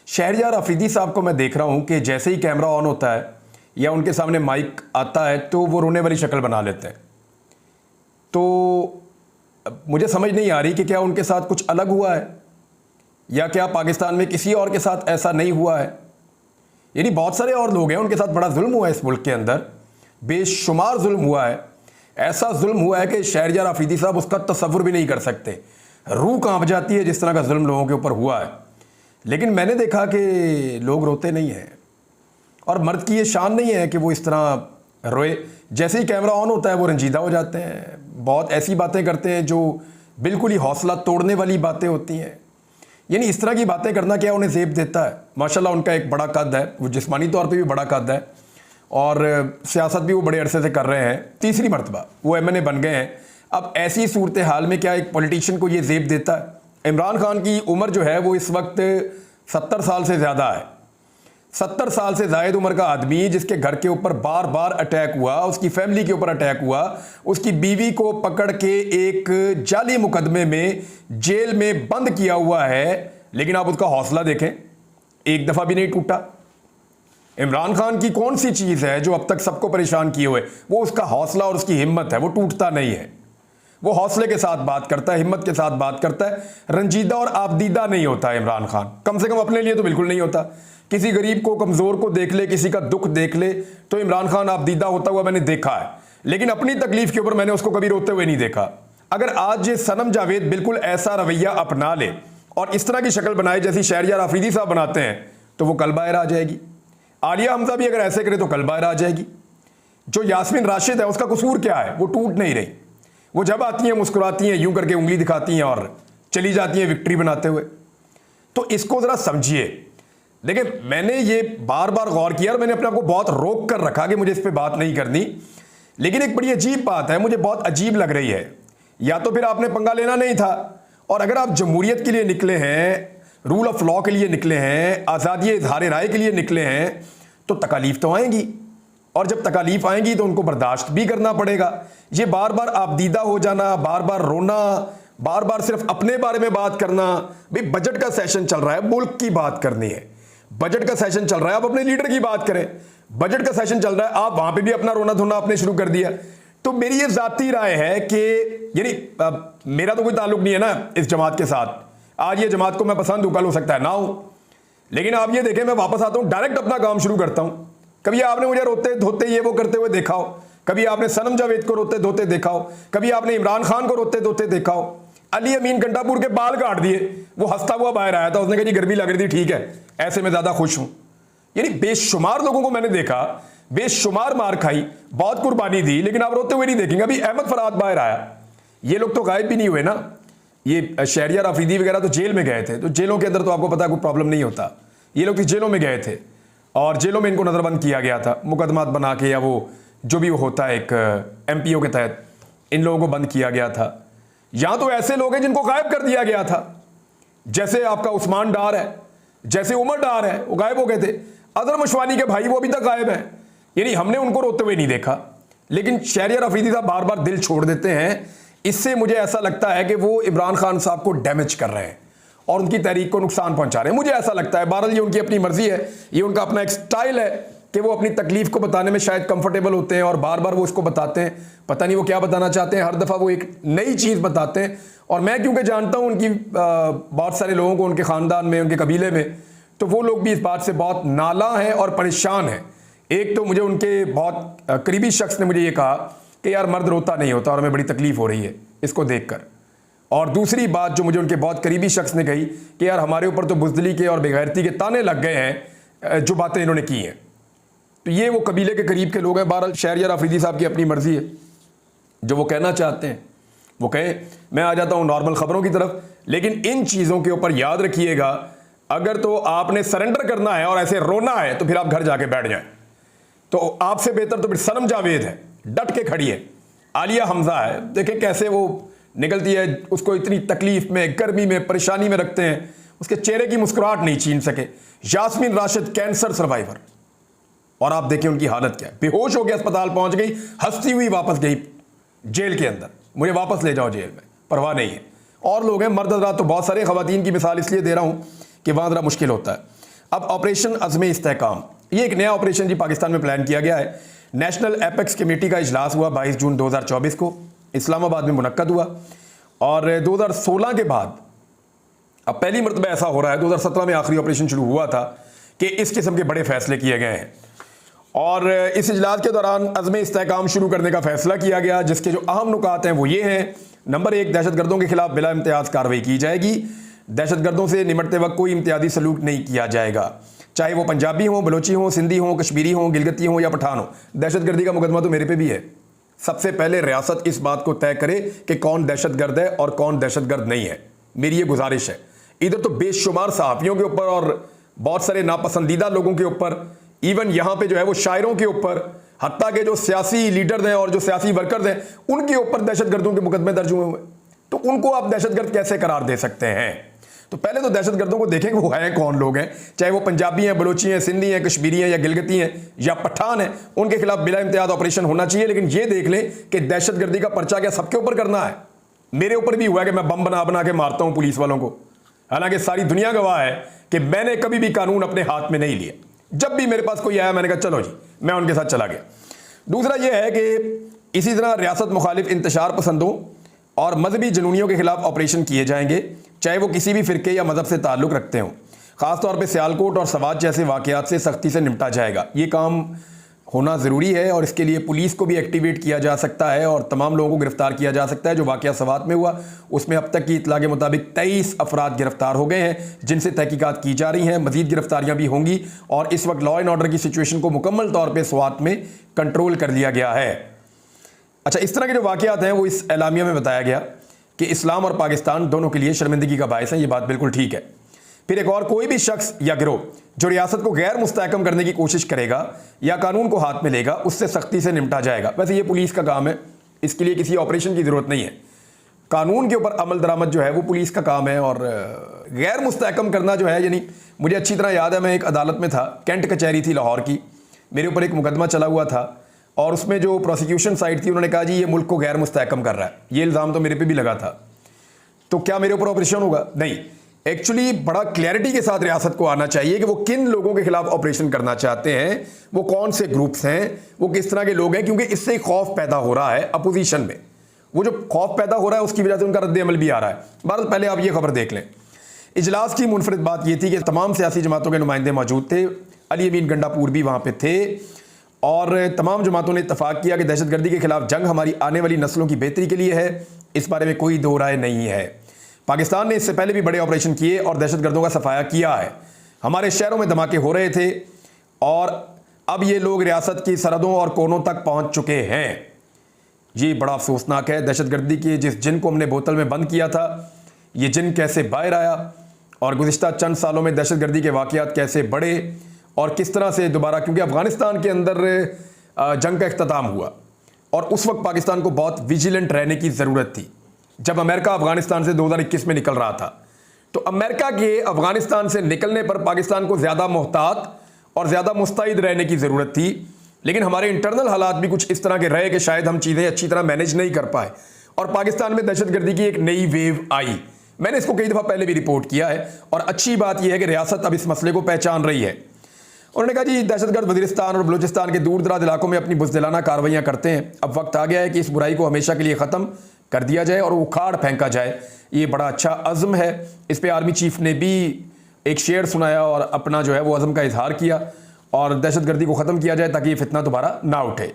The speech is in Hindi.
शहरयार अफरीदी साहब को मैं देख रहा हूं कि जैसे ही कैमरा ऑन होता है या उनके सामने माइक आता है तो वो रोने वाली शक्ल बना लेते हैं। तो मुझे समझ नहीं आ रही कि क्या उनके साथ कुछ अलग हुआ है या क्या पाकिस्तान में किसी और के साथ ऐसा नहीं हुआ है। यानी बहुत सारे और लोग हैं उनके साथ बड़ा जुल्म हुआ है इस मुल्क के अंदर, बेशुमार जुल्म हुआ है। ऐसा जुल्म हुआ है कि शहरयार अफरीदी साहब उसका तसव्वुर भी नहीं कर सकते। रूह कांप जाती है जिस तरह का जुल्म लोगों के ऊपर हुआ है। लेकिन मैंने देखा कि लोग रोते नहीं हैं और मर्द की ये शान नहीं है कि वो इस तरह रोए। जैसे ही कैमरा ऑन होता है वो रंजीदा हो जाते हैं, बहुत ऐसी बातें करते हैं जो बिल्कुल ही हौसला तोड़ने वाली बातें होती हैं। यानी इस तरह की बातें करना क्या उन्हें ज़ेब देता है। माशाल्लाह उनका एक बड़ा कद है, वो जिस्मानी तौर पे भी बड़ा कद है और सियासत भी वो बड़े अरसे से कर रहे हैं। तीसरी मरतबा वो MNA बन गए हैं। अब ऐसी सूरत हाल में क्या एक पॉलिटिशियन को ये ज़ेब देता है। इमरान खान की उम्र जो है वो इस वक्त 70 साल से ज़्यादा है। 70 साल से ज़ायद उम्र का आदमी जिसके घर के ऊपर बार बार अटैक हुआ, उसकी फैमिली के ऊपर अटैक हुआ, उसकी बीवी को पकड़ के एक जाली मुकदमे में जेल में बंद किया हुआ है। लेकिन आप उसका हौसला देखें, एक दफ़ा भी नहीं टूटा। इमरान खान की कौन सी चीज़ है जो अब तक सबको परेशान किए हुए, वो उसका हौसला और उसकी हिम्मत है। वो टूटता नहीं है, वो हौसले के साथ बात करता है, हिम्मत के साथ बात करता है। रंजीदा और आबदीदा नहीं होता है इमरान खान, कम से कम अपने लिए तो बिल्कुल नहीं होता। किसी गरीब को, कमज़ोर को देख ले, किसी का दुख देख ले तो इमरान खान आबदीदा होता हुआ मैंने देखा है। लेकिन अपनी तकलीफ के ऊपर मैंने उसको कभी रोते हुए नहीं देखा। अगर आज ये सनम जावेद बिल्कुल ऐसा रवैया अपना ले और इस तरह की शक्ल बनाए जैसी शहरयार अफरीदी साहब बनाते हैं तो वो कल बाहर आ जाएगी। आलिया हमजा भी अगर ऐसे करे तो कल बाहर आ जाएगी। जो यास्मीन राशिद है उसका कसूर क्या है, वो टूट नहीं रही। वो जब आती हैं मुस्कुराती हैं, यूं करके उंगली दिखाती हैं और चली जाती हैं विक्ट्री बनाते हुए। तो इसको ज़रा समझिए। देखिए मैंने ये बार बार गौर किया और मैंने अपने आप को बहुत रोक कर रखा कि मुझे इस पर बात नहीं करनी। लेकिन एक बड़ी अजीब बात है, मुझे बहुत अजीब लग रही है। या तो फिर आपने पंगा लेना नहीं था, और अगर आप जमहूरियत के लिए निकले हैं, रूल ऑफ लॉ के लिए निकले हैं, आज़ादी इजहार राय के लिए निकले हैं, तो तकालीफ तो आएंगी। और जब तकालीफ आएंगी तो उनको बर्दाश्त भी करना पड़ेगा। ये बार बार आबदीदा हो जाना, बार बार रोना, बार बार सिर्फ अपने बारे में बात करना। भाई बजट का सेशन चल रहा है, मुल्क की बात करनी है। बजट का सेशन चल रहा है, आप अपने लीडर की बात करें। बजट का सेशन चल रहा है, आप वहां पे भी अपना रोना धोना आपने शुरू कर दिया। तो मेरी ये जाती राय है कि यानी मेरा तो कोई ताल्लुक नहीं है ना इस जमात के साथ। आज ये जमात को मैं पसंद हूं, कल हो सकता है ना हो। लेकिन आप ये देखें, मैं वापस आता हूं, डायरेक्ट अपना काम शुरू करता हूं। कभी आपने मुझे रोते धोते ये वो करते हुए देखा हो, कभी आपने सनम जावेद को रोते धोते देखा हो, कभी आपने इमरान खान को रोते धोते देखा हो। अली अमीन गंडापुर के बाल काट दिए, वो हंसता हुआ बाहर आया था, उसने कहा जी गर्मी लग रही थी, ठीक है, ऐसे में ज्यादा खुश हूं। यानी बेशुमार लोगों को मैंने देखा, बेशुमार मार खाई, बहुत कुर्बानी दी, लेकिन आप रोते हुए नहीं देखेंगे। अभी अहमद फराद बाहर आया, ये लोग तो गायब भी नहीं हुए ना। ये शहरयार अफरीदी वगैरह तो जेल में गए थे, तो जेलों के अंदर तो आपको पता कोई प्रॉब्लम नहीं होता। ये लोग तो जेलों में गए थे और जेलों में इनको नज़रबंद किया गया था, मुकदमात बना के, या वो जो भी वो होता है एक MPO के तहत इन लोगों को बंद किया गया था। यहां तो ऐसे लोग हैं जिनको गायब कर दिया गया था, जैसे आपका उस्मान डार है, जैसे उमर डार है, वो गायब हो गए थे। अदर मशवानी के भाई वो अभी तक गायब हैं। यानी हमने उनको रोते हुए नहीं देखा। लेकिन शहरयार अफरीदी साहब बार बार दिल छोड़ देते हैं। इससे मुझे ऐसा लगता है कि वो इमरान खान साहब को डैमेज कर रहे हैं और उनकी तहरीक को नुकसान पहुंचा रहे हैं, मुझे ऐसा लगता है। बहरहाल ये उनकी अपनी मर्जी है, ये उनका अपना एक स्टाइल है कि वो अपनी तकलीफ को बताने में शायद कंफर्टेबल होते हैं और बार बार वो इसको बताते हैं। पता नहीं वो क्या बताना चाहते हैं, हर दफ़ा वो एक नई चीज़ बताते हैं। और मैं क्योंकि जानता हूँ उनकी बहुत सारे लोगों को उनके ख़ानदान में, उनके कबीले में, तो वो लोग भी इस बात से बहुत नाला हैं और परेशान हैं। एक तो मुझे उनके बहुत करीबी शख्स ने मुझे ये कहा कि यार मर्द रोता नहीं होता और हमें बड़ी तकलीफ़ हो रही है इसको देख कर। और दूसरी बात जो मुझे उनके बहुत करीबी शख्स ने कही कि यार हमारे ऊपर तो बुज़दिली के और बेगैरती के ताने लग गए हैं जो बातें इन्होंने की हैं। तो ये वो कबीले के करीब के लोग हैं। बहरहाल शहरयार अफरीदी साहब की अपनी मर्जी है, जो वो कहना चाहते हैं वो कहें। मैं आ जाता हूँ नॉर्मल ख़बरों की तरफ। लेकिन इन चीज़ों के ऊपर याद रखिएगा, अगर तो आपने सरेंडर करना है और ऐसे रोना है तो फिर आप घर जाके बैठ जाएं। तो आपसे बेहतर तो फिर सनम जावेद है, डट के खड़ी है। आलिया हमजा है, देखें कैसे वो निकलती है, उसको इतनी तकलीफ में, गर्मी में, परेशानी में रखते हैं, उसके चेहरे की मुस्कुराहट नहीं छीन सके। यास्मीन राशिद कैंसर सर्वाइवर, और आप देखिए उनकी हालत क्या है, बेहोश होकर अस्पताल पहुंच गई, हंसती हुई वापस गई जेल के अंदर, मुझे वापस ले जाओ जेल में, परवाह नहीं है। और लोग हैं, मर्द हज़रात तो बहुत सारे, ख़वातीन की मिसाल इसलिए दे रहा हूं कि वहां ज़रा मुश्किल होता है। अब ऑपरेशन अज़्म इस्तेहकाम, ये एक नया ऑपरेशन जी पाकिस्तान में प्लान किया गया है। नेशनल एपेक्स कमेटी का इजलास हुआ 22 जून 2024 को, इस्लामाबाद में मुनक्कद हुआ। और 2016 के बाद अब पहली मरतबा ऐसा हो रहा है, 2017 में आखिरी ऑपरेशन शुरू हुआ था कि इस किस्म के बड़े फैसले किए गए हैं। और इस इजलास के दौरान अज़्म इस्तेहकाम शुरू करने का फैसला किया गया, जिसके जो अहम नुकात हैं वो ये हैं। नंबर 1, दहशतगर्दों के खिलाफ बिला इम्तियाज़ कार्रवाई की जाएगी। दहशतगर्दों से निमटते वक्त कोई इम्तियाजी सलूक नहीं किया जाएगा, चाहे वो पंजाबी हों, बलोची हों, सिंधी हों, कश्मीरी हों, गिलगिती हों या पठान हों। दहशतगर्दी का मुकदमा तो मेरे पे भी है। सबसे पहले रियासत इस बात को तय करे कि कौन दहशतगर्द है और कौन दहशतगर्द नहीं है। मेरी ये गुजारिश है। इधर तो बेशुमार सहाफ़ियों के ऊपर और बहुत सारे नापसंदीदा लोगों के ऊपर, इवन यहाँ पे जो है वो शायरों के ऊपर, हत्ता के जो सियासी लीडर हैं और जो सियासी वर्कर्स हैं उनके ऊपर दहशतगर्दों के मुकदमे दर्ज हुए हुए, तो उनको आप दहशतगर्द कैसे करार दे सकते हैं? तो पहले तो दहशतगर्दों को देखें कि वो हैं कौन लोग हैं, चाहे वो पंजाबी हैं, बलोची हैं, सिंधी हैं, कश्मीरी हैं या गिलगिती हैं या पठान हैं। उनके खिलाफ बिला इम्तियाज ऑपरेशन होना चाहिए। लेकिन ये देख लें कि दहशतगर्दी का पर्चा क्या सबके ऊपर करना है? मेरे ऊपर भी हुआ है कि मैं बम बना बना के मारता हूं पुलिस वालों को, हालांकि सारी दुनिया गवाह है कि मैंने कभी भी कानून अपने हाथ में नहीं लिया। जब भी मेरे पास कोई आया मैंने कहा चलो जी, मैं उनके साथ चला गया। दूसरा यह है कि इसी तरह रियासत मुखालिफ इंतशार पसंदों और मजहबी जुनूनियों के खिलाफ ऑपरेशन किए जाएंगे, चाहे वो किसी भी फिरके या मजहब से ताल्लुक़ रखते हों। ख़ासतौर पर सियालकोट और सवात जैसे वाक़यात से सख्ती से निपटा जाएगा। ये काम होना ज़रूरी है और इसके लिए पुलिस को भी एक्टिवेट किया जा सकता है और तमाम लोगों को गिरफ्तार किया जा सकता है। जो वाक़या सवात में हुआ उसमें अब तक की इतला के मुताबिक 23 अफराद गिरफ्तार हो गए हैं, जिनसे तहकीकात की जा रही हैं। मज़ीद गिरफ्तारियाँ भी होंगी और इस वक्त लॉ एंड ऑर्डर की सिचुएशन को मुकम्मल तौर पर सवात में कंट्रोल कर लिया गया है। अच्छा, इस तरह के जो वाक़यात हैं वो इस एलामिया में बताया गया कि इस्लाम और पाकिस्तान दोनों के लिए शर्मिंदगी का बायस है। ये बात बिल्कुल ठीक है। फिर एक और, कोई भी शख्स या गिरोह जो रियासत को गैर मुस्तहकम करने की कोशिश करेगा या कानून को हाथ में लेगा, उससे सख्ती से निपटा जाएगा। वैसे ये पुलिस का काम है, इसके लिए किसी ऑपरेशन की ज़रूरत नहीं है। कानून के ऊपर अमल दरामद जो है वो पुलिस का काम है। और गैर मुस्तहकम करना जो है, यानी मुझे अच्छी तरह याद है, मैं एक अदालत में था, कैंट कचहरी थी लाहौर की, मेरे ऊपर एक मुकदमा चला हुआ था और उसमें जो प्रोसिक्यूशन साइड थी उन्होंने कहा जी ये मुल्क को गैर मुस्तहकम कर रहा है। ये इल्ज़ाम तो मेरे पे भी लगा था। तो क्या मेरे ऊपर ऑपरेशन होगा? नहीं। एक्चुअली बड़ा क्लैरिटी के साथ रियासत को आना चाहिए कि वो किन लोगों के खिलाफ ऑपरेशन करना चाहते हैं, वो कौन से ग्रुप्स हैं, वो किस तरह के लोग हैं, क्योंकि इससे खौफ पैदा हो रहा है अपोजिशन में। वो जो खौफ पैदा हो रहा है उसकी वजह से उनका रद्द अमल भी आ रहा है। बहरहाल पहले आप ये खबर देख लें। इजलास की मुनफरिद बात यह थी कि तमाम सियासी जमातों के नुमाइंदे मौजूद थे। अली अमीन गंडापुर भी वहाँ पर थे और तमाम जमातों ने इत्तफाक किया कि दहशतगर्दी के खिलाफ जंग हमारी आने वाली नस्लों की बेहतरी के लिए है। इस बारे में कोई दो राय नहीं है। पाकिस्तान ने इससे पहले भी बड़े ऑपरेशन किए और दहशतगर्दों का सफाया किया है। हमारे शहरों में धमाके हो रहे थे और अब ये लोग रियासत की सरहदों और कोनों तक पहुंच चुके हैं। ये बड़ा अफसोसनाक है। दहशतगर्दी के जिस जिन को हमने बोतल में बंद किया था, ये जिन कैसे बाहर आया और गुज़िश्ता चंद सालों में दहशतगर्दी के वाक़यात कैसे बढ़े और किस तरह से दोबारा, क्योंकि अफ़गानिस्तान के अंदर जंग का इख्तिताम हुआ और उस वक्त पाकिस्तान को बहुत विजिलेंट रहने की ज़रूरत थी। जब अमेरिका अफ़गानिस्तान से 2021 में निकल रहा था, तो अमेरिका के अफ़गानिस्तान से निकलने पर पाकिस्तान को ज़्यादा मोहतात और ज़्यादा मुस्तैद रहने की ज़रूरत थी। लेकिन हमारे इंटरनल हालात भी कुछ इस तरह के रहे कि शायद हम चीज़ें अच्छी तरह मैनेज नहीं कर पाए और पाकिस्तान में दहशतगर्दी की एक नई वेव आई। मैंने इसको कई दफ़ा पहले भी रिपोर्ट किया है और अच्छी बात यह है कि रियासत अब इस मसले को पहचान रही है। उन्होंने कहा जी दहशतगर्द वज़ीरिस्तान और बलूचिस्तान के दूर दराज इलाकों में अपनी बुज़दिलाना कार्रवाइयाँ करते हैं। अब वक्त आ गया है कि इस बुराई को हमेशा के लिए ख़त्म कर दिया जाए और उखाड़ फेंका जाए। ये बड़ा अच्छा अज़्म है। इस पे आर्मी चीफ ने भी एक शेर सुनाया और अपना जो है वो अज़्म का इजहार किया और दहशतगर्दी को ख़त्म किया जाए ताकि ये फितना दोबारा ना उठे।